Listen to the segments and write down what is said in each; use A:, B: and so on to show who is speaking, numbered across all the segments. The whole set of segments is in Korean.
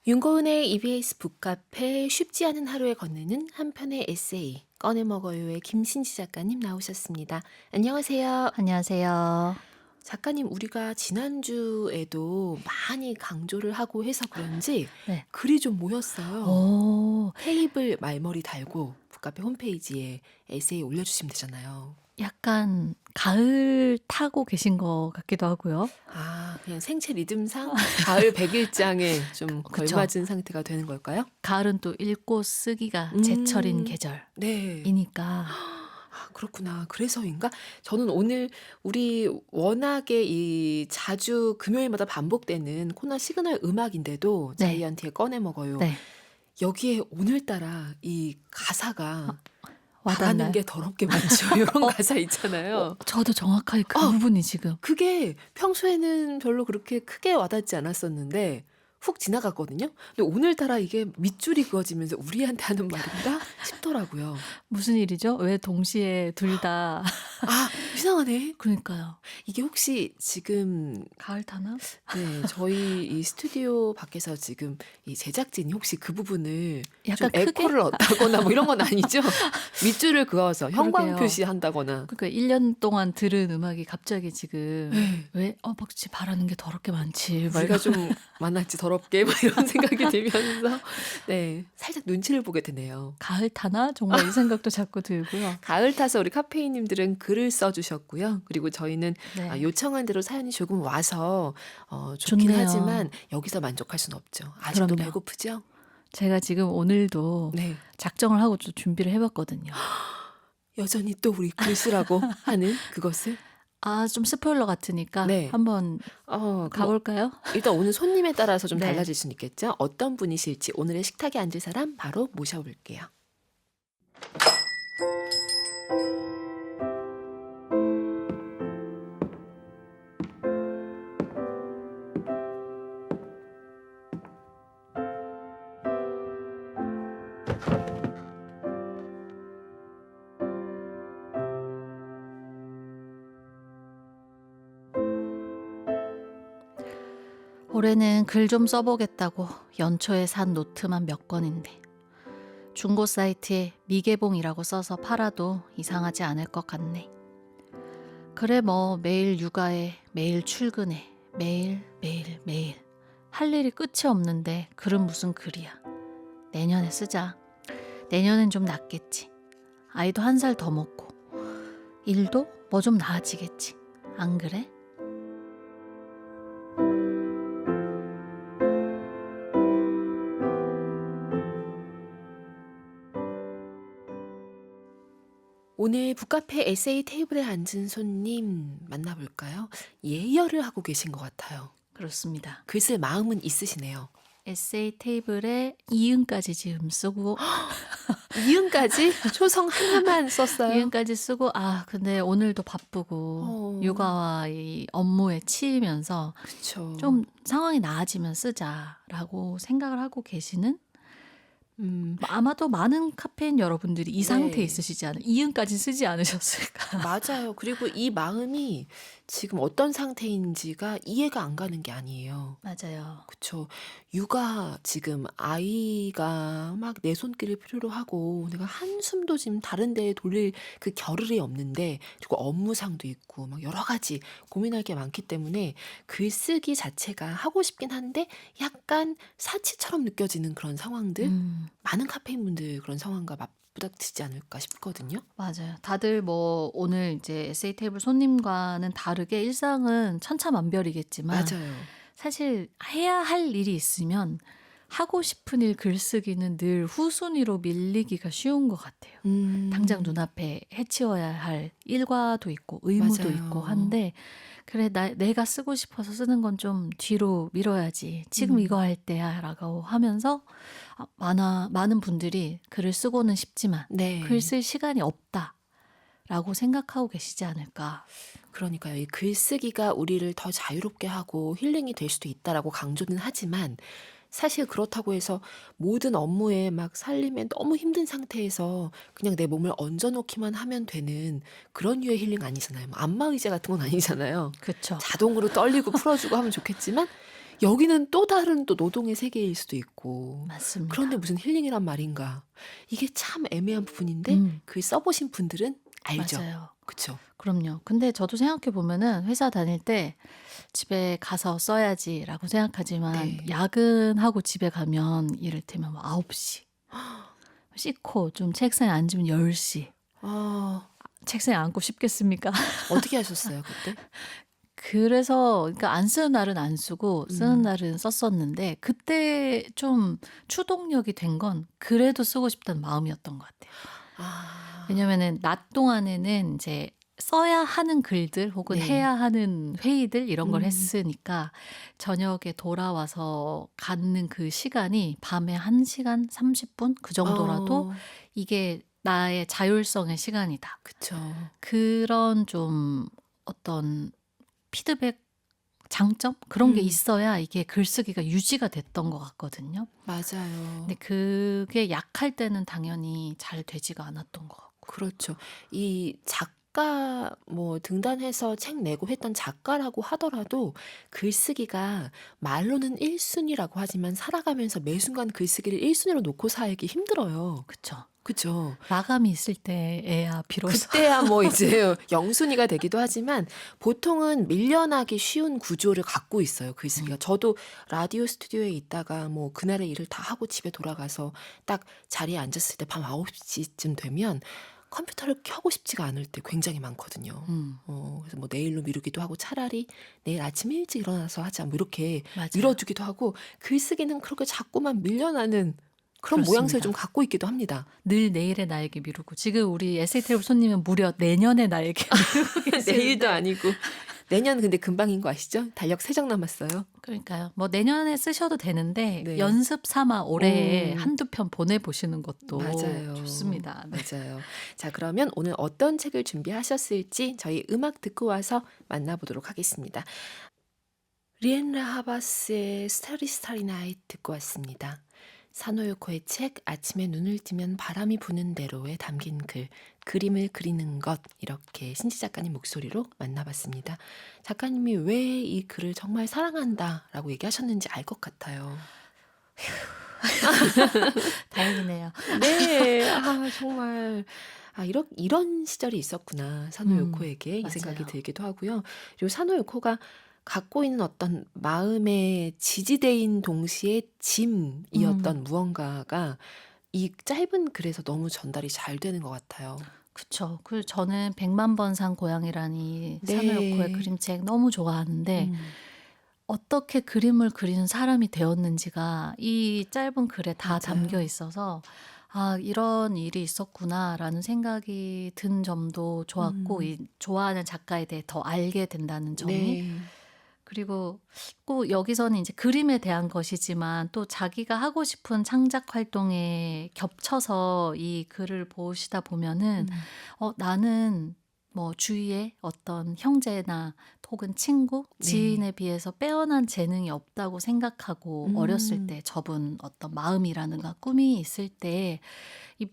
A: 윤고은의 EBS 북카페 쉽지 않은 하루에 건네는 한 편의 에세이 꺼내 먹어요의 김신지 작가님 나오셨습니다. 안녕하세요.
B: 안녕하세요.
A: 작가님, 우리가 지난주에도 많이 강조를 하고 해서 그런지
B: 네.
A: 글이 좀 모였어요.
B: 오,
A: 테이블 말머리 달고 북카페 홈페이지에 에세이 올려주시면 되잖아요.
B: 약간 가을 타고 계신 것 같기도 하고요.
A: 그냥 생체 리듬상 가을 백일장에 좀
B: 그쵸.
A: 걸맞은 상태가 되는 걸까요?
B: 가을은 또 읽고 쓰기가 제철인
A: 네.
B: 계절이니까.
A: 그렇구나. 그래서인가? 저는 오늘 우리 워낙에 이 자주 금요일마다 반복되는 코너 시그널 음악인데도
B: 네.
A: 자이언티의 꺼내 먹어요.
B: 네.
A: 여기에 오늘따라 이 가사가 바라는
B: 와닿나요?
A: 게 더럽게 많죠. 이런 가사 있잖아요.
B: 저도 정확하게 그
A: 어.
B: 부분이 지금.
A: 그게 평소에는 별로 그렇게 크게 와닿지 않았었는데 훅 지나갔거든요. 근데 오늘따라 이게 밑줄이 그어지면서 우리한테 하는 말인가 싶더라고요.
B: 무슨 일이죠? 왜 동시에 둘 다.
A: 이상하네.
B: 그러니까요.
A: 이게 혹시 지금
B: 가을 타나?
A: 네, 저희 이 스튜디오 밖에서 지금 이 제작진이 혹시 그 부분을 좀
B: 약간 크게?
A: 에코를 얻다거나 뭐 이런 건 아니죠? 밑줄을 그어서 형광
B: 그러게요.
A: 표시한다거나.
B: 그러니까 1년 동안 들은 음악이 갑자기 지금
A: 네.
B: 왜 박지 바라는 게 더럽게 많지. 막
A: 우리가 좀 만났지 더럽게 막 이런 생각이 들면서 네, 살짝 눈치를 보게 되네요.
B: 가을 타나? 정말 이 생각도 자꾸 들고요.
A: 가을 타서 우리 카페인님들은 글을 써주셨고요. 그리고 저희는
B: 네.
A: 요청한 대로 사연이 조금 와서 좋긴
B: 좋네요.
A: 하지만 여기서 만족할 수는 없죠. 아직도
B: 그럼요.
A: 배고프죠?
B: 제가 지금 오늘도
A: 네.
B: 작정을 하고 좀 준비를 해봤거든요.
A: 여전히 또 우리 글 쓰라고 하는 그것을?
B: 좀 스포일러 같으니까
A: 네.
B: 한번
A: 그럼
B: 가볼까요?
A: 일단 오늘 손님에 따라서 좀
B: 네.
A: 달라질 수는 있겠죠. 어떤 분이실지 오늘의 식탁에 앉을 사람 바로 모셔볼게요.
B: 올해는 글 좀 써보겠다고 연초에 산 노트만 몇 권인데 중고 사이트에 미개봉이라고 써서 팔아도 이상하지 않을 것 같네. 그래 뭐 매일 육아해, 매일 출근해, 매일 할 일이 끝이 없는데 글은 무슨 글이야. 내년에 쓰자. 내년엔 좀 낫겠지. 아이도 1살 더 먹고 일도 뭐 좀 나아지겠지. 안 그래?
A: 오늘 북카페 에세이 테이블에 앉은 손님 만나볼까요? 예열을 하고 계신 것 같아요.
B: 그렇습니다.
A: 글 쓸 마음은 있으시네요.
B: 에세이 테이블에 이응까지 지금 쓰고
A: 이응까지 초성 하나만 썼어요.
B: 이응까지 쓰고 근데 오늘도 바쁘고 육아와 이 업무에 치이면서
A: 그쵸.
B: 좀 상황이 나아지면 쓰자라고 생각을 하고 계시는 아마도 많은 카페인 여러분들이 이 상태에
A: 네.
B: 있으시지 않은 이응까지 쓰지 않으셨을까.
A: 맞아요. 그리고 이 마음이 지금 어떤 상태인지가 이해가 안 가는 게 아니에요.
B: 맞아요.
A: 그쵸. 육아 지금 아이가 막 내 손길을 필요로 하고 내가 한숨도 지금 다른 데에 돌릴 그 겨를이 없는데 그리고 업무상도 있고 막 여러 가지 고민할 게 많기 때문에 글쓰기 자체가 하고 싶긴 한데 약간 사치처럼 느껴지는 그런 상황들 많은 카페인분들 그런 상황과 맞부닥치지 않을까 싶거든요.
B: 맞아요. 다들 뭐 오늘 이제 에세이 테이블 손님과는 다르게 일상은 천차만별이겠지만
A: 맞아요.
B: 사실 해야 할 일이 있으면 하고 싶은 일 글쓰기는 늘 후순위로 밀리기가 쉬운 것 같아요. 당장 눈앞에 해치워야 할 일과도 있고 의무도
A: 맞아요.
B: 있고 한데 그래 내가 쓰고 싶어서 쓰는 건 좀 뒤로 미뤄야지. 지금 이거 할 때야 라고 하면서 많은 분들이 글을 쓰고는 싶지만
A: 네.
B: 글 쓸 시간이 없다라고 생각하고 계시지 않을까.
A: 그러니까요. 이 글쓰기가 우리를 더 자유롭게 하고 힐링이 될 수도 있다라고 강조는 하지만 사실 그렇다고 해서 모든 업무에 막 살림에 너무 힘든 상태에서 그냥 내 몸을 얹어 놓기만 하면 되는 그런 류의 힐링 아니잖아요. 뭐 안마의자 같은 건 아니잖아요.
B: 그쵸.
A: 자동으로 떨리고 풀어주고 하면 좋겠지만 여기는 또 다른 또 노동의 세계일 수도 있고
B: 맞습니다.
A: 그런데 무슨 힐링이란 말인가. 이게 참 애매한 부분인데
B: 음,
A: 글 써보신 분들은 알죠.
B: 맞아요.
A: 그쵸?
B: 그럼요. 근데 저도 생각해 보면은 회사 다닐 때 집에 가서 써야지라고 생각하지만
A: 네.
B: 야근하고 집에 가면 이를테면 뭐 9시 씻고 좀 책상에 앉으면 10시.
A: 아,
B: 책상에 앉고 싶겠습니까?
A: 어떻게 하셨어요, 그때?
B: 그래서 그러니까 안 쓰는 날은 안 쓰고 쓰는
A: 음.
B: 날은 썼었는데 그때 좀 추동력이 된 건 그래도 쓰고 싶다는 마음이었던 것 같아요.
A: 아,
B: 왜냐면은 낮 동안에는 이제 써야 하는 글들 혹은
A: 네.
B: 해야 하는 회의들 이런 걸
A: 음.
B: 했으니까 저녁에 돌아와서 갖는 그 시간이 밤에 1시간 30분 그 정도라도
A: 어,
B: 이게 나의 자율성의 시간이다.
A: 그쵸.
B: 그런 좀 어떤 피드백 장점 그런 게
A: 음,
B: 있어야 이게 글쓰기가 유지가 됐던 것 같거든요.
A: 맞아요.
B: 근데 그게 약할 때는 당연히 잘 되지가 않았던 것 같고.
A: 그렇죠. 이 작가 뭐 등단해서 책 내고 했던 작가라고 하더라도 글쓰기가 말로는 1순위라고 하지만 살아가면서 매 순간 글쓰기를 1순위로 놓고 살기 힘들어요.
B: 그쵸.
A: 그죠?
B: 마감이 있을 때에야 비로소
A: 그때야 뭐 이제 영순위가 되기도 하지만 보통은 밀려나기 쉬운 구조를 갖고 있어요, 글쓰기가. 저도 라디오 스튜디오에 있다가 뭐 그날의 일을 다 하고 집에 돌아가서 딱 자리에 앉았을 때 밤 9시쯤 되면 컴퓨터를 켜고 싶지가 않을 때 굉장히 많거든요.
B: 음,
A: 그래서 뭐 내일로 미루기도 하고 차라리 내일 아침 일찍 일어나서 하자 뭐 이렇게
B: 맞아요.
A: 미뤄두기도 하고 글쓰기는 그렇게 자꾸만 밀려나는 그런 모양새를 좀
B: 그렇습니다.
A: 갖고 있기도 합니다.
B: 늘 내일의 나에게 미루고 지금 우리 에세이 테이블 손님은 무려 내년의 나에게 미루고
A: 내일도
B: 계시는데
A: 아니고 내년 근데 금방인 거 아시죠? 달력 3장 남았어요.
B: 그러니까요. 뭐 내년에 쓰셔도 되는데
A: 네.
B: 연습 삼아 올해에
A: 음.
B: 한두 편 보내보시는 것도
A: 맞아요.
B: 좋습니다. 네.
A: 맞아요. 자, 그러면 오늘 어떤 책을 준비하셨을지 저희 음악 듣고 와서 만나보도록 하겠습니다. 리엔라 하바스의 스타리 스타리 나이트 듣고 왔습니다. 사노요코의 책 아침에 눈을 뜨면 바람이 부는 대로에 담긴 글, 그림을 그리는 것 이렇게 신지 작가님 목소리로 만나봤습니다. 작가님이 왜 이 글을 정말 사랑한다라고 얘기하셨는지 알 것 같아요.
B: 다행이네요.
A: 네, 정말 이런 시절이 있었구나 사노요코에게 이 생각이
B: 맞아요.
A: 들기도 하고요. 그리고 사노요코가 갖고 있는 어떤 마음의 지지대인 동시에 짐이었던 무언가가 이 짧은 글에서 너무 전달이 잘 되는 것 같아요.
B: 그쵸. 그 저는 100만 번 산 고양이라니
A: 네.
B: 사노요코의 그림책 너무 좋아하는데
A: 음,
B: 어떻게 그림을 그리는 사람이 되었는지가 이 짧은 글에 다
A: 맞아요.
B: 담겨 있어서 아, 이런 일이 있었구나라는 생각이 든 점도 좋았고 이 좋아하는 작가에 대해 더 알게 된다는 점이
A: 네.
B: 그리고 꼭 여기서는 이제 그림에 대한 것이지만 또 자기가 하고 싶은 창작 활동에 겹쳐서 이 글을 보시다 보면은 나는 뭐 주위에 어떤 형제나 혹은 친구,
A: 네.
B: 지인에 비해서 빼어난 재능이 없다고 생각하고 어렸을
A: 음,
B: 때 접은 어떤 마음이라든가 꿈이 있을 때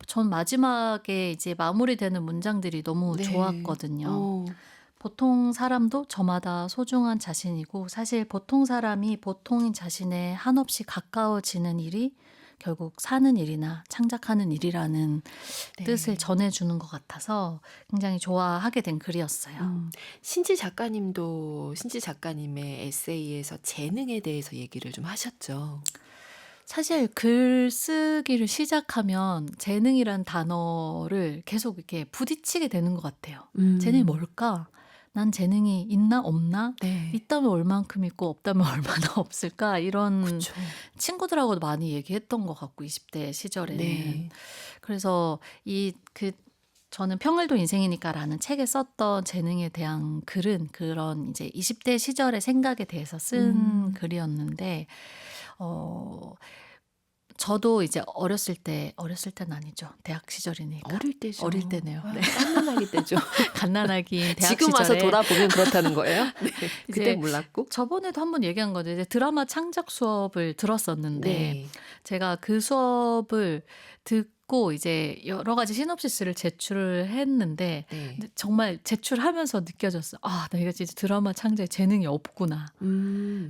B: 전 마지막에 이제 마무리되는 문장들이 너무
A: 네.
B: 좋았거든요. 보통 사람도 저마다 소중한 자신이고 사실 보통 사람이 보통인 자신에 한없이 가까워지는 일이 결국 사는 일이나 창작하는 일이라는 뜻을
A: 네.
B: 전해주는 것 같아서 굉장히 좋아하게 된 글이었어요.
A: 신지 작가님도 신지 작가님의 에세이에서 재능에 대해서 얘기를 좀 하셨죠.
B: 사실 글쓰기를 시작하면 재능이란 단어를 계속 이렇게 부딪히게 되는 것 같아요. 재능이 뭘까? 난 재능이 있나 없나?
A: 네.
B: 있다면 얼만큼 있고 없다면 얼마나 없을까? 이런
A: 그쵸.
B: 친구들하고도 많이 얘기했던 것 같고 20대 시절에는.
A: 네.
B: 그래서 저는 평일도 인생이니까라는 책에 썼던 재능에 대한 글은 그런 이제 20대 시절의 생각에 대해서 쓴 글이었는데 저도 이제 어렸을 때는 아니죠. 대학 시절이니까.
A: 어릴 때죠.
B: 어릴 때네요. 네.
A: 갓난아기 때죠.
B: 갓난아기인 대학
A: 지금 와서
B: 시절에
A: 돌아보면 그렇다는 거예요? 네. 그때
B: 이제
A: 몰랐고.
B: 저번에도 한번 얘기한 거죠. 이제 드라마 창작 수업을 들었었는데
A: 네.
B: 제가 그 수업을 읽고 이제 여러 가지 시놉시스를 제출을 했는데
A: 네.
B: 근데 정말 제출하면서 느껴졌어. 아, 내가 진짜 드라마 창작에 재능이 없구나.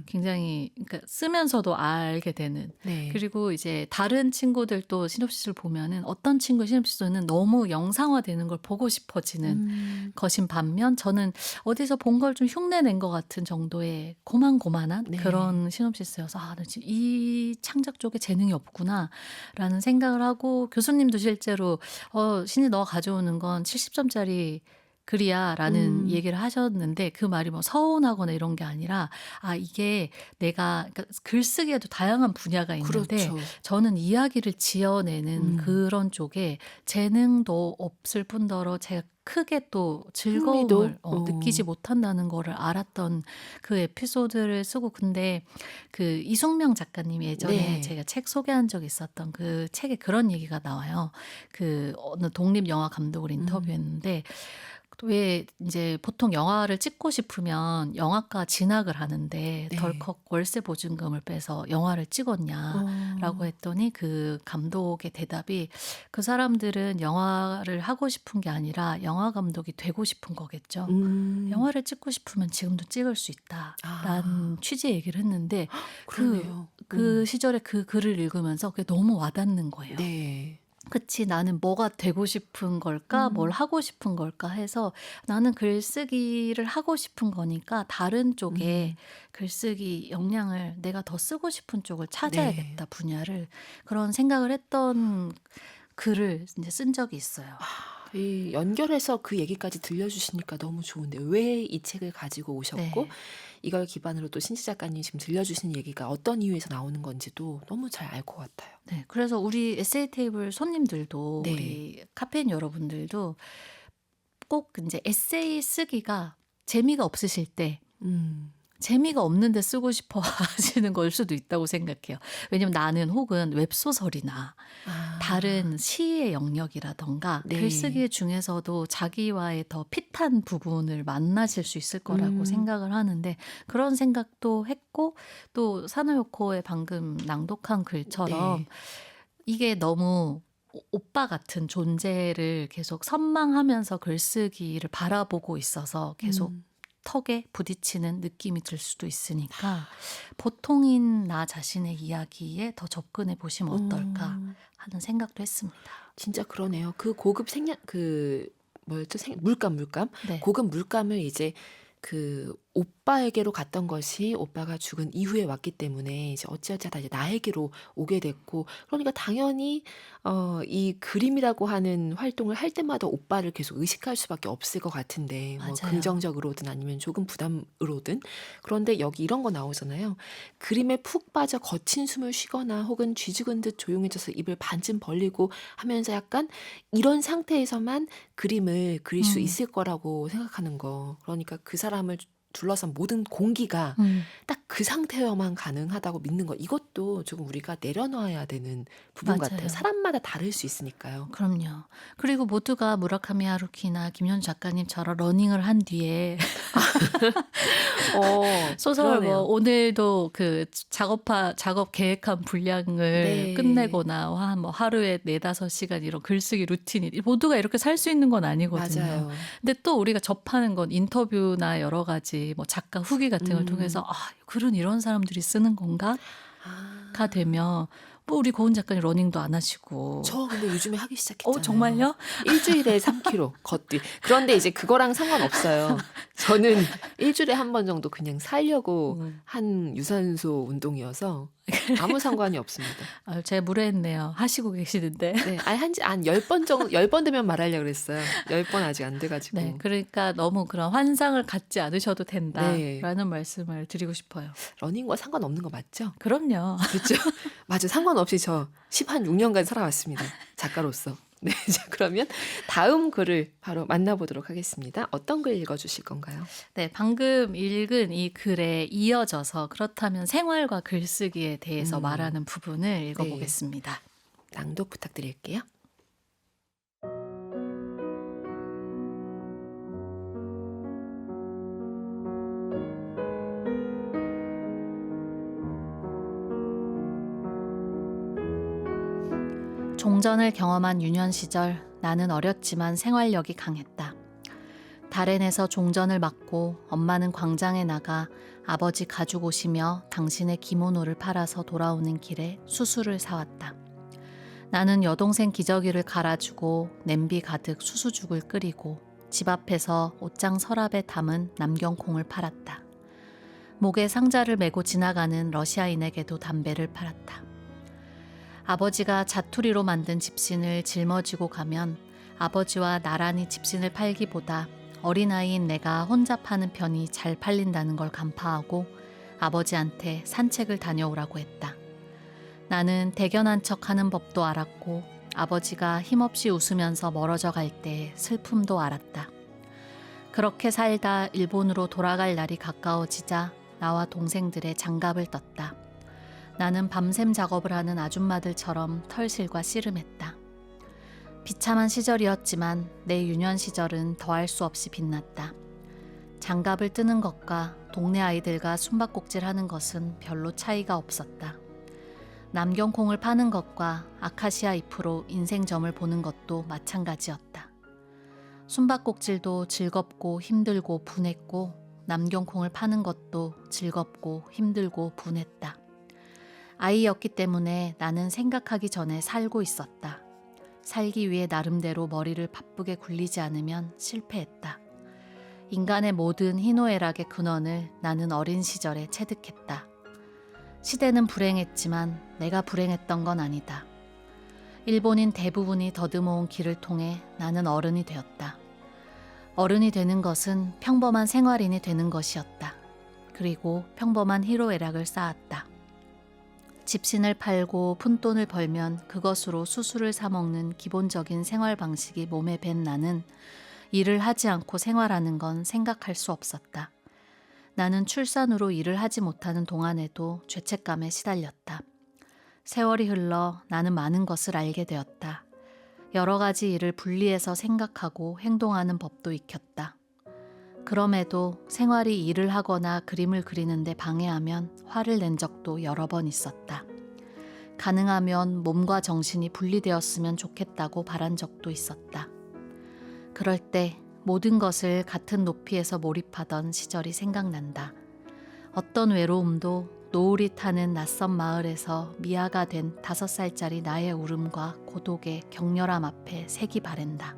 B: 굉장히 그러니까 쓰면서도 알게 되는.
A: 네.
B: 그리고 이제 다른 친구들도 시놉시스를 보면은 어떤 친구의 시놉시스는 너무 영상화되는 걸 보고 싶어지는 것인 반면 저는 어디서 본 걸 좀 흉내낸 것 같은 정도의 고만고만한
A: 네.
B: 그런 시놉시스여서 나 지금 이 창작 쪽에 재능이 없구나라는 생각을 하고 교수님도 실제로 신이 너가 가져오는 건 70점짜리 글이야라는 얘기를 하셨는데 그 말이 뭐 서운하거나 이런 게 아니라 이게 내가 그러니까 글쓰기에도 다양한 분야가 있는데
A: 그렇죠.
B: 저는 이야기를 지어내는
A: 음.
B: 그런 쪽에 재능도 없을 뿐더러 제가 크게 또
A: 흥미도?
B: 즐거움을 느끼지 못한다는 거를 알았던 그 에피소드를 쓰고 근데 그 이숙명 작가님이 예전에
A: 네.
B: 제가 책 소개한 적이 있었던 그 책에 그런 얘기가 나와요. 그 어느 독립 영화 감독을 인터뷰했는데 왜 이제 보통 영화를 찍고 싶으면 영화과 진학을 하는데
A: 네.
B: 덜컥 월세 보증금을 빼서 영화를 찍었냐라고 했더니 그 감독의 대답이 그 사람들은 영화를 하고 싶은 게 아니라 영화 감독이 되고 싶은 거겠죠. 영화를 찍고 싶으면 지금도 찍을 수 있다라는 취지의 얘기를 했는데
A: 그러네요.
B: 그 시절에 그 글을 읽으면서 그게 너무 와닿는 거예요.
A: 네.
B: 그치, 나는 뭐가 되고 싶은 걸까, 뭘 하고 싶은 걸까 해서 나는 글쓰기를 하고 싶은 거니까 다른 쪽에 글쓰기 역량을 내가 더 쓰고 싶은 쪽을 찾아야겠다, 분야를. 그런 생각을 했던 글을 이제 쓴 적이 있어요.
A: 이 연결해서 그 얘기까지 들려주시니까 너무 좋은데요. 왜 이 책을 가지고 오셨고
B: 네.
A: 이걸 기반으로 또 신지 작가님 지금 들려주신 얘기가 어떤 이유에서 나오는 건지도 너무 잘 알 것 같아요.
B: 네. 그래서 우리 에세이 테이블 손님들도
A: 네.
B: 우리 카페인 여러분들도 꼭 이제 에세이 쓰기가 재미가 없으실 때 재미가 없는데 쓰고 싶어 하시는 걸 수도 있다고 생각해요. 왜냐면 나는 혹은 웹소설이나 다른 시의 영역이라던가
A: 네.
B: 글쓰기 중에서도 자기와의 더 핏한 부분을 만나실 수 있을 거라고 생각을 하는데 그런 생각도 했고 또 사노요코의 방금 낭독한 글처럼
A: 네.
B: 이게 너무 오빠 같은 존재를 계속 선망하면서 글쓰기를 바라보고 있어서 계속 턱에 부딪히는 느낌이 들 수도 있으니까 보통인 나 자신의 이야기에 더 접근해 보시면 어떨까 하는 생각도 했습니다.
A: 진짜 그러네요. 그 고급 뭐였죠? 물감.
B: 네.
A: 고급 물감을 이제 그 오빠에게로 갔던 것이 오빠가 죽은 이후에 왔기 때문에 이제 어찌어찌하다 이제 나에게로 오게 됐고 그러니까 당연히 이 그림이라고 하는 활동을 할 때마다 오빠를 계속 의식할 수밖에 없을 것 같은데 뭐
B: 맞아요.
A: 긍정적으로든 아니면 조금 부담으로든 그런데 여기 이런 거 나오잖아요. 그림에 푹 빠져 거친 숨을 쉬거나 혹은 쥐죽은 듯 조용해져서 입을 반쯤 벌리고 하면서 약간 이런 상태에서만 그림을 그릴 수 있을 거라고 생각하는 거. 그러니까 그 사람을 둘러싼 모든 공기가 딱 그 상태여만 가능하다고 믿는 거. 이것도 조금 우리가 내려놔야 되는 부분 같아요.
B: 맞아요.
A: 사람마다 다를 수 있으니까요.
B: 그럼요. 그리고 모두가 무라카미 하루키나 김현주 작가님처럼 러닝을 한 뒤에 소설
A: 그러네요.
B: 오늘도 그 작업 계획한 분량을
A: 네.
B: 끝내거나 한 하루에 4-5시간 이런 글쓰기 루틴이 모두가 이렇게 살 수 있는 건 아니거든요.
A: 맞아요.
B: 근데 또 우리가 접하는 건 인터뷰나 여러 가지 작가 후기 같은 걸 통해서 글은 이런 사람들이 쓰는 건가가 되면 우리 고은 작가님 러닝도 안 하시고.
A: 저 근데 요즘에 하기 시작했잖아요.
B: 정말요?
A: 일주일에 3km 걷기. 그런데 이제 그거랑 상관없어요. 저는 일주일에 한 번 정도 그냥 살려고 한 유산소 운동이어서 아무 상관이 없습니다.
B: 제가 무례했네요. 하시고 계시는데.
A: 네, 한 10번 정도, 10번 되면 말하려고 그랬어요. 10번 아직 안 돼가지고.
B: 네, 그러니까 너무 그런 환상을 갖지 않으셔도
A: 네.
B: 된다라는 말씀을 드리고 싶어요.
A: 러닝과 상관없는 거 맞죠?
B: 그럼요.
A: 그렇죠? 맞아. 상관없이 저 6년간 살아왔습니다. 작가로서. 네, 자, 그러면 다음 글을 바로 만나보도록 하겠습니다. 어떤 글 읽어주실 건가요?
B: 네, 방금 읽은 이 글에 이어져서 그렇다면 생활과 글쓰기에 대해서 말하는 부분을 읽어보겠습니다.
A: 낭독 부탁드릴게요.
B: 종전을 경험한 유년 시절 나는 어렸지만 생활력이 강했다. 달엔에서 종전을 맡고 엄마는 광장에 나가 아버지 가죽 옷이며 당신의 기모노를 팔아서 돌아오는 길에 수수를 사왔다. 나는 여동생 기저귀를 갈아주고 냄비 가득 수수죽을 끓이고 집 앞에서 옷장 서랍에 담은 남경콩을 팔았다. 목에 상자를 메고 지나가는 러시아인에게도 담배를 팔았다. 아버지가 자투리로 만든 집신을 짊어지고 가면 아버지와 나란히 집신을 팔기보다 어린아이인 내가 혼자 파는 편이 잘 팔린다는 걸 간파하고 아버지한테 산책을 다녀오라고 했다. 나는 대견한 척하는 법도 알았고 아버지가 힘없이 웃으면서 멀어져 갈 때 슬픔도 알았다. 그렇게 살다 일본으로 돌아갈 날이 가까워지자 나와 동생들의 장갑을 떴다. 나는 밤샘 작업을 하는 아줌마들처럼 털실과 씨름했다. 비참한 시절이었지만 내 유년 시절은 더할 수 없이 빛났다. 장갑을 뜨는 것과 동네 아이들과 숨바꼭질하는 것은 별로 차이가 없었다. 남경콩을 파는 것과 아카시아 잎으로 인생점을 보는 것도 마찬가지였다. 숨바꼭질도 즐겁고 힘들고 분했고 남경콩을 파는 것도 즐겁고 힘들고 분했다. 아이였기 때문에 나는 생각하기 전에 살고 있었다. 살기 위해 나름대로 머리를 바쁘게 굴리지 않으면 실패했다. 인간의 모든 희노애락의 근원을 나는 어린 시절에 체득했다. 시대는 불행했지만 내가 불행했던 건 아니다. 일본인 대부분이 더듬어온 길을 통해 나는 어른이 되었다. 어른이 되는 것은 평범한 생활인이 되는 것이었다. 그리고 평범한 희로애락을 쌓았다. 집신을 팔고 푼돈을 벌면 그것으로 수수를 사 먹는 기본적인 생활 방식이 몸에 밴 나는 일을 하지 않고 생활하는 건 생각할 수 없었다. 나는 출산으로 일을 하지 못하는 동안에도 죄책감에 시달렸다. 세월이 흘러 나는 많은 것을 알게 되었다. 여러 가지 일을 분리해서 생각하고 행동하는 법도 익혔다. 그럼에도 생활이 일을 하거나 그림을 그리는데 방해하면 화를 낸 적도 여러 번 있었다. 가능하면 몸과 정신이 분리되었으면 좋겠다고 바란 적도 있었다. 그럴 때 모든 것을 같은 높이에서 몰입하던 시절이 생각난다. 어떤 외로움도 노을이 타는 낯선 마을에서 미아가 된 5살짜리 나의 울음과 고독의 격렬함 앞에 색이 바랜다.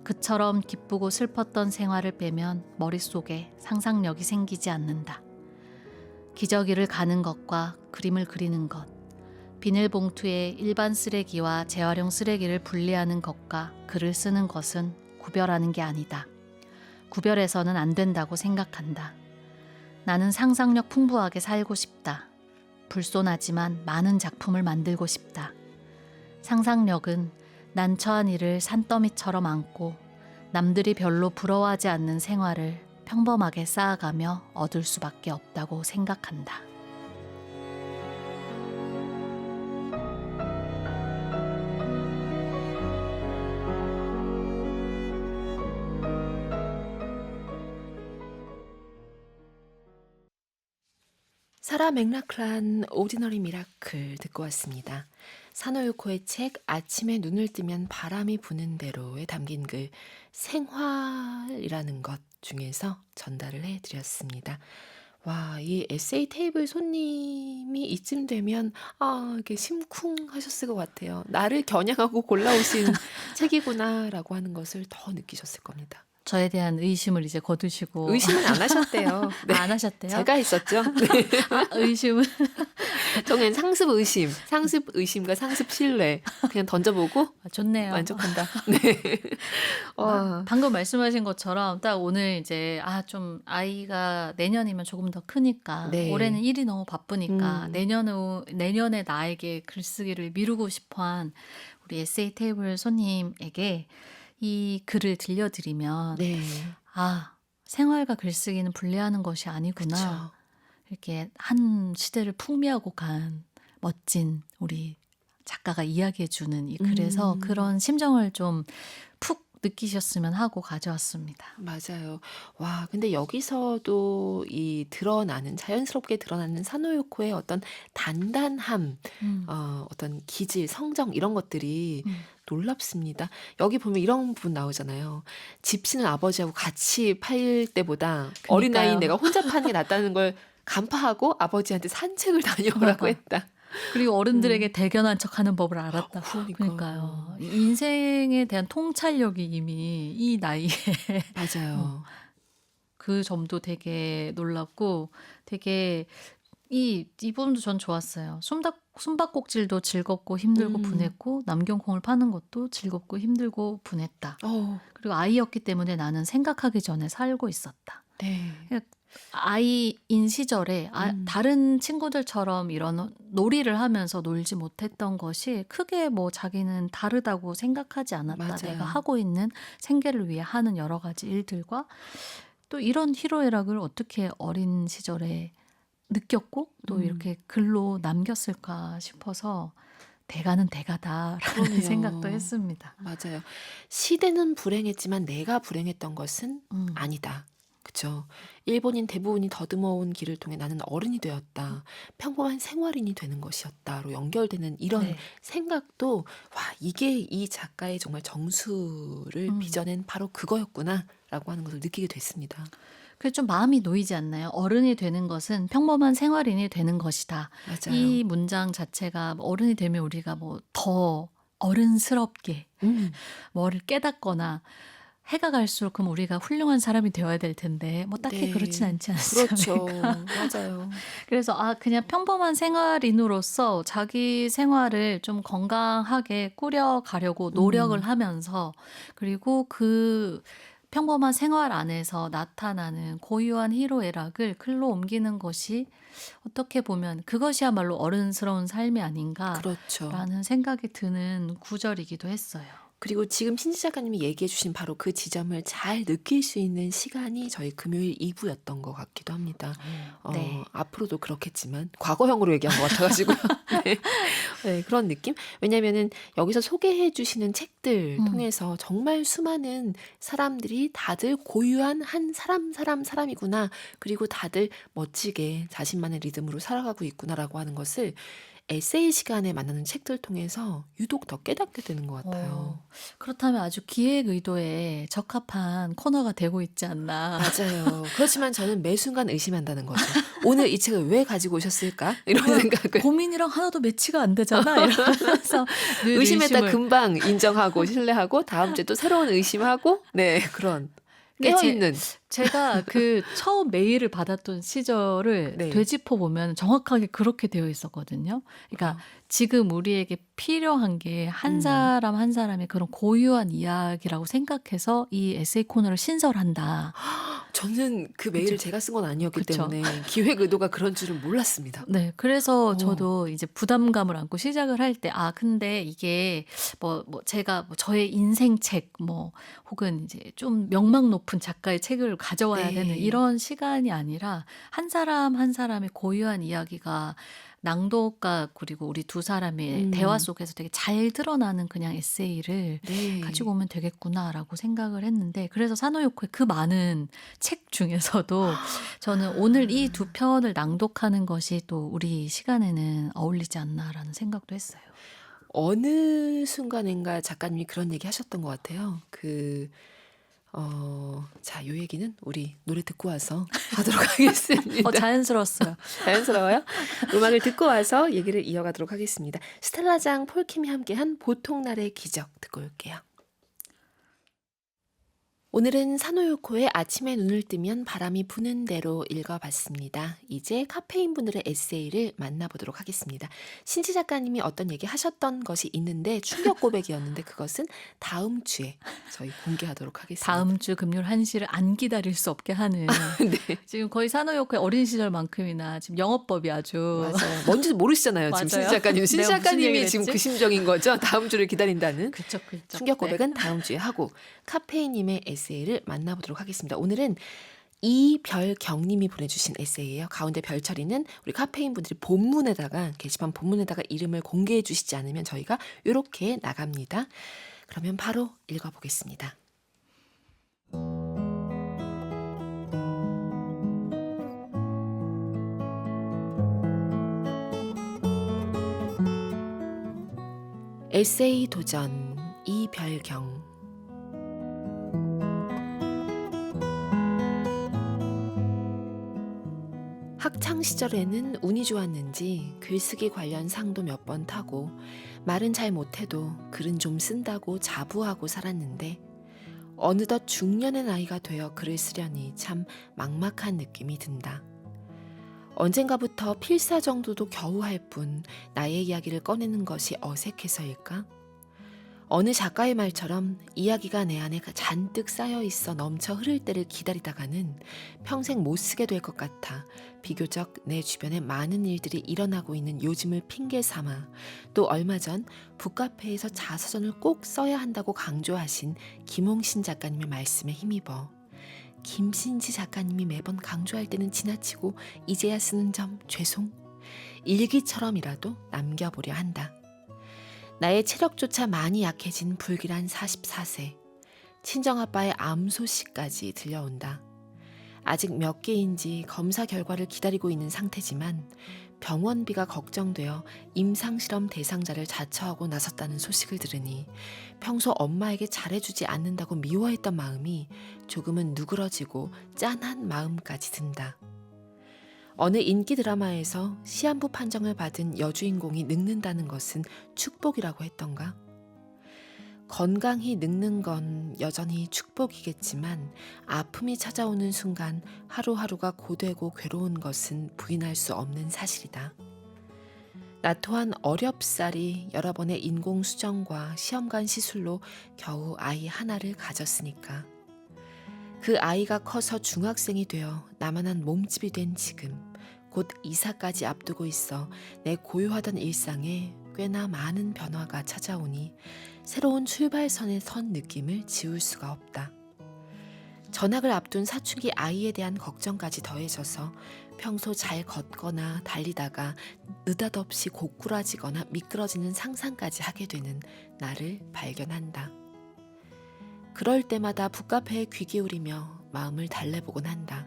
B: 그처럼 기쁘고 슬펐던 생활을 빼면 머릿속에 상상력이 생기지 않는다. 기저귀를 가는 것과 그림을 그리는 것, 비닐봉투에 일반 쓰레기와 재활용 쓰레기를 분리하는 것과 글을 쓰는 것은 구별하는 게 아니다. 구별해서는 안 된다고 생각한다. 나는 상상력 풍부하게 살고 싶다. 불손하지만 많은 작품을 만들고 싶다. 상상력은 난처한 일을 산더미처럼 안고 남들이 별로 부러워하지 않는 생활을 평범하게 쌓아가며 얻을 수밖에 없다고 생각한다.
A: 사라 맥락클란 오디너리 미라클 듣고 왔습니다. 사노유코의 책 아침에 눈을 뜨면 바람이 부는 대로에 담긴 글 생활이라는 것 중에서 전달을 해드렸습니다. 와, 이 에세이 테이블 손님이 이쯤 되면 이렇게 심쿵하셨을 것 같아요. 나를 겨냥하고 골라오신 책이구나라고 하는 것을 더 느끼셨을 겁니다.
B: 저에 대한 의심을 이제 거두시고
A: 의심은 안 하셨대요. 네.
B: 안 하셨대요?
A: 제가 있었죠. 네.
B: 의심은
A: 저는 상습 의심과 상습 신뢰 그냥 던져보고
B: 좋네요.
A: 만족한다. 네. 와.
B: 방금 말씀하신 것처럼 딱 오늘 이제 좀 아이가 내년이면 조금 더 크니까
A: 네.
B: 올해는 일이 너무 바쁘니까 내년에 나에게 글쓰기를 미루고 싶어한 우리 에세이 테이블 손님에게 이 글을 들려드리면
A: 네.
B: 생활과 글쓰기는 분리하는 것이 아니구나.
A: 그쵸.
B: 이렇게 한 시대를 풍미하고 간 멋진 우리 작가가 이야기해주는 이 글에서 그런 심정을 좀 푹 느끼셨으면 하고 가져왔습니다.
A: 맞아요. 와, 근데 여기서도 자연스럽게 드러나는 사노유코의 어떤 단단함, 어떤 어떤 기질, 성정 이런 것들이
B: 음.
A: 놀랍습니다. 여기 보면 이런 부분 나오잖아요. 집시는 아버지하고 같이 팔 때보다 어린 나이인
B: 그니까요.
A: 내가 혼자 파는 게 낫다는 걸 간파하고 아버지한테 산책을 다녀오라고 했다.
B: 그리고 어른들에게
A: 음.
B: 대견한 척하는 법을 알았다.
A: 그러니까요.
B: 그러니까요. 이 인생에 대한 통찰력이 이미 이 나이에
A: 맞아요.
B: 그 점도 되게 놀랍고 되게 이 부분도 전 좋았어요. 숨바꼭질도 즐겁고 힘들고
A: 음.
B: 분했고 남경콩을 파는 것도 즐겁고 힘들고 분했다.
A: 어,
B: 그리고 아이였기 때문에 나는 생각하기 전에 살고 있었다.
A: 네.
B: 아이인 시절에
A: 음.
B: 다른 친구들처럼 이런 놀이를 하면서 놀지 못했던 것이 크게 뭐 자기는 다르다고 생각하지 않았다.
A: 맞아요.
B: 내가 하고 있는 생계를 위해 하는 여러 가지 일들과 또 이런 희로애락을 어떻게 어린 시절에 느꼈고 또 이렇게 글로 남겼을까 싶어서 대가는 대가다라는
A: 그러네요.
B: 생각도 했습니다.
A: 맞아요. 시대는 불행했지만 내가 불행했던 것은
B: 음.
A: 아니다. 그쵸. 일본인 대부분이 더듬어온 길을 통해 나는 어른이 되었다. 평범한 생활인이 되는 것이었다로 연결되는 이런
B: 네.
A: 생각도 와, 이게 이 작가의 정말 정수를 빚어낸 바로 그거였구나라고 하는 것을 느끼게 됐습니다.
B: 그래서 좀 마음이 놓이지 않나요? 어른이 되는 것은 평범한 생활인이 되는 것이다.
A: 맞아요.
B: 이 문장 자체가 뭐 어른이 되면 우리가 뭐 더 어른스럽게 뭐를 깨닫거나 해가 갈수록 그럼 우리가 훌륭한 사람이 되어야 될 텐데 뭐 딱히
A: 네.
B: 그렇진 않지 않습니까?
A: 그렇죠. 맞아요.
B: 그래서 그냥 평범한 생활인으로서 자기 생활을 좀 건강하게 꾸려가려고 노력을 하면서 그리고 그 평범한 생활 안에서 나타나는 고유한 희로애락을 글로 옮기는 것이 어떻게 보면 그것이야말로 어른스러운 삶이 아닌가라는
A: 그렇죠.
B: 생각이 드는 구절이기도 했어요.
A: 그리고 지금 신지 작가님이 얘기해 주신 바로 그 지점을 잘 느낄 수 있는 시간이 저희 금요일 2부였던 것 같기도 합니다.
B: 네.
A: 앞으로도 그렇겠지만 과거형으로 얘기한 것 같아가지고요. 네. 네, 그런 느낌? 왜냐면은 여기서 소개해 주시는 책들 통해서 정말 수많은 사람들이 다들 고유한 한 사람이구나. 그리고 다들 멋지게 자신만의 리듬으로 살아가고 있구나라고 하는 것을 에세이 시간에 만나는 책들 통해서 유독 더 깨닫게 되는 것 같아요.
B: 그렇다면 아주 기획 의도에 적합한 코너가 되고 있지 않나.
A: 맞아요. 그렇지만 저는 매 순간 의심한다는 거죠. 오늘 이 책을 왜 가지고 오셨을까? 이런 생각을.
B: 고민이랑 하나도 매치가 안 되잖아. 이러면서 늘
A: 의심했다
B: 의심을.
A: 금방 인정하고 신뢰하고 다음 주에 또 새로운 의심하고 네, 그런
B: 근데
A: 깨어있는.
B: 제가 그 처음 메일을 받았던 시절을
A: 네.
B: 되짚어 보면 정확하게 그렇게 되어 있었거든요. 그러니까 지금 우리에게 필요한 게 한 사람 한 사람의 그런 고유한 이야기라고 생각해서 이 에세이 코너를 신설한다.
A: 저는 그 메일을 제가 쓴 건 아니었기
B: 그쵸.
A: 때문에 기획 의도가 그런 줄은 몰랐습니다.
B: 네, 그래서
A: 어.
B: 저도 이제 부담감을 안고 시작을 할 때, 근데 이게 제가 저의 인생책, 혹은 이제 좀 명망 높은 작가의 책을 가져와야
A: 네.
B: 되는 이런 시간이 아니라 한 사람 한 사람의 고유한 이야기가 낭독가 그리고 우리 두 사람의 대화 속에서 되게 잘 드러나는 그냥 에세이를
A: 네.
B: 가지고 오면 되겠구나라고 생각을 했는데 그래서 사노요코의 그 많은 책 중에서도 저는 오늘 이 두 편을 낭독하는 것이 또 우리 시간에는 어울리지 않나라는 생각도 했어요.
A: 어느 순간인가 작가님이 그런 얘기 하셨던 것 같아요. 자, 요 얘기는 우리 노래 듣고 와서 하도록 하겠습니다.
B: 자연스러웠어요.
A: 자연스러워요? 음악을 듣고 와서 얘기를 이어가도록 하겠습니다. 스텔라장 폴킴이 함께한 보통날의 기적 듣고 올게요. 오늘은 사노요코의 아침에 눈을 뜨면 바람이 부는 대로 읽어봤습니다. 이제 카페인 분들의 에세이를 만나보도록 하겠습니다. 신지 작가님이 어떤 얘기 하셨던 것이 있는데 충격 고백이었는데 그것은 다음 주에 저희 공개하도록 하겠습니다.
B: 다음 주 금요일 1시를 안 기다릴 수 없게 하는
A: 네.
B: 지금 거의 사노요코의 어린 시절만큼이나 지금 영어법이 아주
A: 맞아요. 뭔지 모르시잖아요. 지금 신지
B: 맞아요.
A: 작가님. 신지
B: 내가 무슨
A: 작가님이
B: 얘기를
A: 지금
B: 했지?
A: 그 심정인 거죠. 다음 주를 기다린다는.
B: 그쵸.
A: 충격 고백은 다음 주에 하고 카페인님의 에세이를 만나보도록 하겠습니다. 오늘은 이별경님이 보내주신 에세이예요. 가운데 별처리는 우리 카페인 분들이 본문에다가 게시판 본문에다가 이름을 공개해 주시지 않으면 저희가 이렇게 나갑니다. 그러면 바로 읽어보겠습니다. 에세이 도전 이별경. 학창 시절에는 운이 좋았는지 글쓰기 관련 상도 몇 번 타고 말은 잘 못해도 글은 좀 쓴다고 자부하고 살았는데 어느덧 중년의 나이가 되어 글을 쓰려니 참 막막한 느낌이 든다. 언젠가부터 필사 정도도 겨우 할 뿐 나의 이야기를 꺼내는 것이 어색해서일까? 어느 작가의 말처럼 이야기가 내 안에 잔뜩 쌓여 있어 넘쳐 흐를 때를 기다리다가는 평생 못 쓰게 될 것 같아 비교적 내 주변에 많은 일들이 일어나고 있는 요즘을 핑계 삼아 또 얼마 전 북카페에서 자서전을 꼭 써야 한다고 강조하신 김홍신 작가님의 말씀에 힘입어 김신지 작가님이 매번 강조할 때는 지나치고 이제야 쓰는 점 죄송. 일기처럼이라도 남겨보려 한다. 나의 체력조차 많이 약해진 불길한 44세. 친정아빠의 암 소식까지 들려온다. 아직 몇 개인지 검사 결과를 기다리고 있는 상태지만 병원비가 걱정되어 임상실험 대상자를 자처하고 나섰다는 소식을 들으니 평소 엄마에게 잘해주지 않는다고 미워했던 마음이 조금은 누그러지고 짠한 마음까지 든다. 어느 인기 드라마에서 시한부 판정을 받은 여주인공이 늙는다는 것은 축복이라고 했던가? 건강히 늙는 건 여전히 축복이겠지만 아픔이 찾아오는 순간 하루하루가 고되고 괴로운 것은 부인할 수 없는 사실이다. 나 또한 어렵사리 여러 번의 인공수정과 시험관 시술로 겨우 아이 하나를 가졌으니까. 그 아이가 커서 중학생이 되어 나만한 몸집이 된 지금 곧 이사까지 앞두고 있어 내 고요하던 일상에 꽤나 많은 변화가 찾아오니 새로운 출발선에 선 느낌을 지울 수가 없다. 전학을 앞둔 사춘기 아이에 대한 걱정까지 더해져서 평소 잘 걷거나 달리다가 느닷없이 고꾸라지거나 미끄러지는 상상까지 하게 되는 나를 발견한다. 그럴 때마다 북카페에 귀 기울이며 마음을 달래보곤 한다.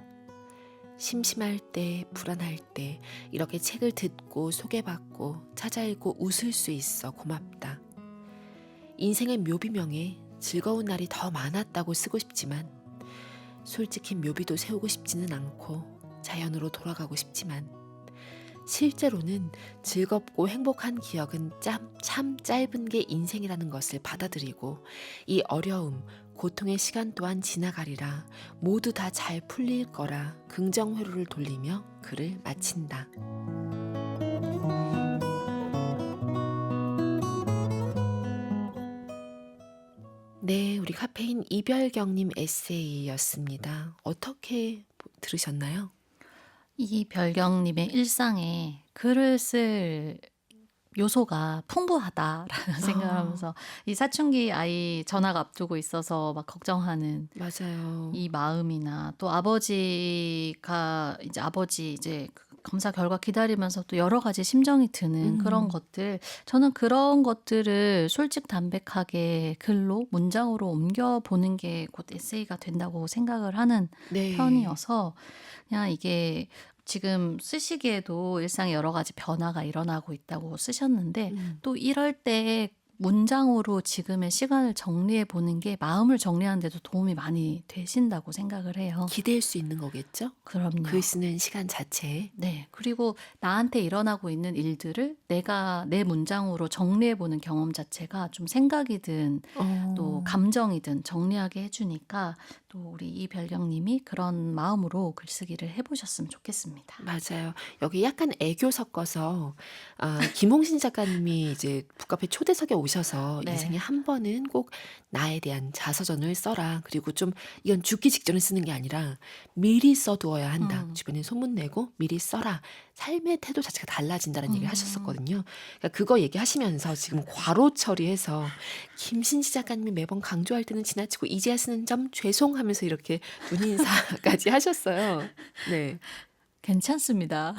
A: 심심할 때, 불안할 때 이렇게 책을 듣고 소개받고 찾아 읽고 웃을 수 있어 고맙다. 인생의 묘비명에 즐거운 날이 더 많았다고 쓰고 싶지만 솔직히 묘비도 세우고 싶지는 않고 자연으로 돌아가고 싶지만 실제로는 즐겁고 행복한 기억은 참 짧은 게 인생이라는 것을 받아들이고 이 어려움, 고통의 시간 또한 지나가리라 모두 다 잘 풀릴 거라 긍정회로를 돌리며 글을 마친다. 네, 우리 카페인 이별경님 에세이였습니다. 어떻게 들으셨나요?
B: 이 별경님의 일상에 글을 쓸 요소가 풍부하다라는 생각을
A: 아,
B: 하면서 이 사춘기 아이 전학 앞두고 있어서 막 걱정하는
A: 맞아요.
B: 이 마음이나 또 아버지가 이제 아버지 이제 그 검사 결과 기다리면서 또 여러 가지 심정이 드는 그런 것들 저는 그런 것들을 솔직담백하게 글로 문장으로 옮겨보는 게 곧 에세이가 된다고 생각을 하는
A: 네.
B: 편이어서 그냥 이게 지금 쓰시기에도 일상에 여러 가지 변화가 일어나고 있다고 쓰셨는데
A: 음.
B: 또 이럴 때 문장으로 지금의 시간을 정리해 보는 게 마음을 정리하는 데도 도움이 많이 되신다고 생각을 해요.
A: 기댈 수 있는 거겠죠?
B: 그럼요.
A: 글 쓰는 시간 자체에.
B: 네. 그리고 나한테 일어나고 있는 일들을 내가 내 문장으로 정리해 보는 경험 자체가 좀 생각이든 또
A: 어,
B: 감정이든 정리하게 해주니까 또 우리 이별경님이 그런 마음으로 글쓰기를 해보셨으면 좋겠습니다.
A: 맞아요. 여기 약간 애교 섞어서 김홍신 작가님이 이제 북카페 초대석에 오셔서
B: 네.
A: 인생에 한 번은 꼭 나에 대한 자서전을 써라. 그리고 좀 이건 죽기 직전에 쓰는 게 아니라 미리 써두어야 한다. 주변에 소문내고 미리 써라. 삶의 태도 자체가 달라진다는 얘기를 하셨었거든요. 그러니까 그거 얘기하시면서 지금 괄호 처리해서 김신지 작가님이 매번 강조할 때는 지나치고 이제야 쓰는 점 죄송하면서 이렇게 눈인사까지 하셨어요. 네.
B: 괜찮습니다.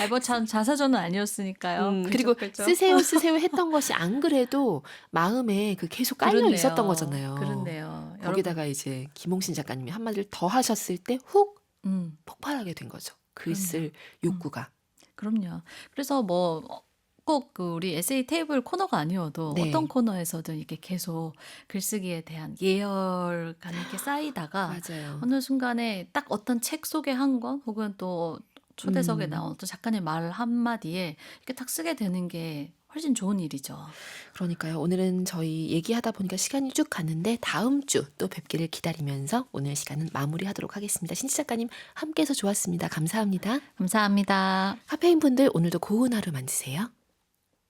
B: 뭐 자사전은 아니었으니까요.
A: 그리고
B: 그죠?
A: 쓰세요 했던 것이 안 그래도 마음에 그 계속 깔려 있었던
B: 그렇네요.
A: 거잖아요.
B: 그렇네요.
A: 거기다가 이제 김홍신 작가님이 한마디를 더 하셨을 때 훅
B: 음,
A: 폭발하게 된 거죠. 글
B: 그럼요.
A: 쓸 욕구가.
B: 그럼요. 그래서 뭐 꼭 그 우리 에세이 테이블 코너가 아니어도
A: 네.
B: 어떤 코너에서든 이렇게 계속 글쓰기에 대한 예열감이 이렇게 쌓이다가
A: 맞아요.
B: 어느 순간에 딱 어떤 책 소개 한 권 혹은 또 초대석에
A: 음.
B: 나온 또 작가님 말 한마디에 이렇게 딱 쓰게 되는 게 훨씬 좋은 일이죠.
A: 그러니까요. 오늘은 저희 얘기하다 보니까 시간이 쭉 갔는데 다음 주 또 뵙기를 기다리면서 오늘 시간은 마무리하도록 하겠습니다. 신지 작가님 함께해서 좋았습니다. 감사합니다.
B: 감사합니다.
A: 카페인 분들 오늘도 고운 하루 만드세요.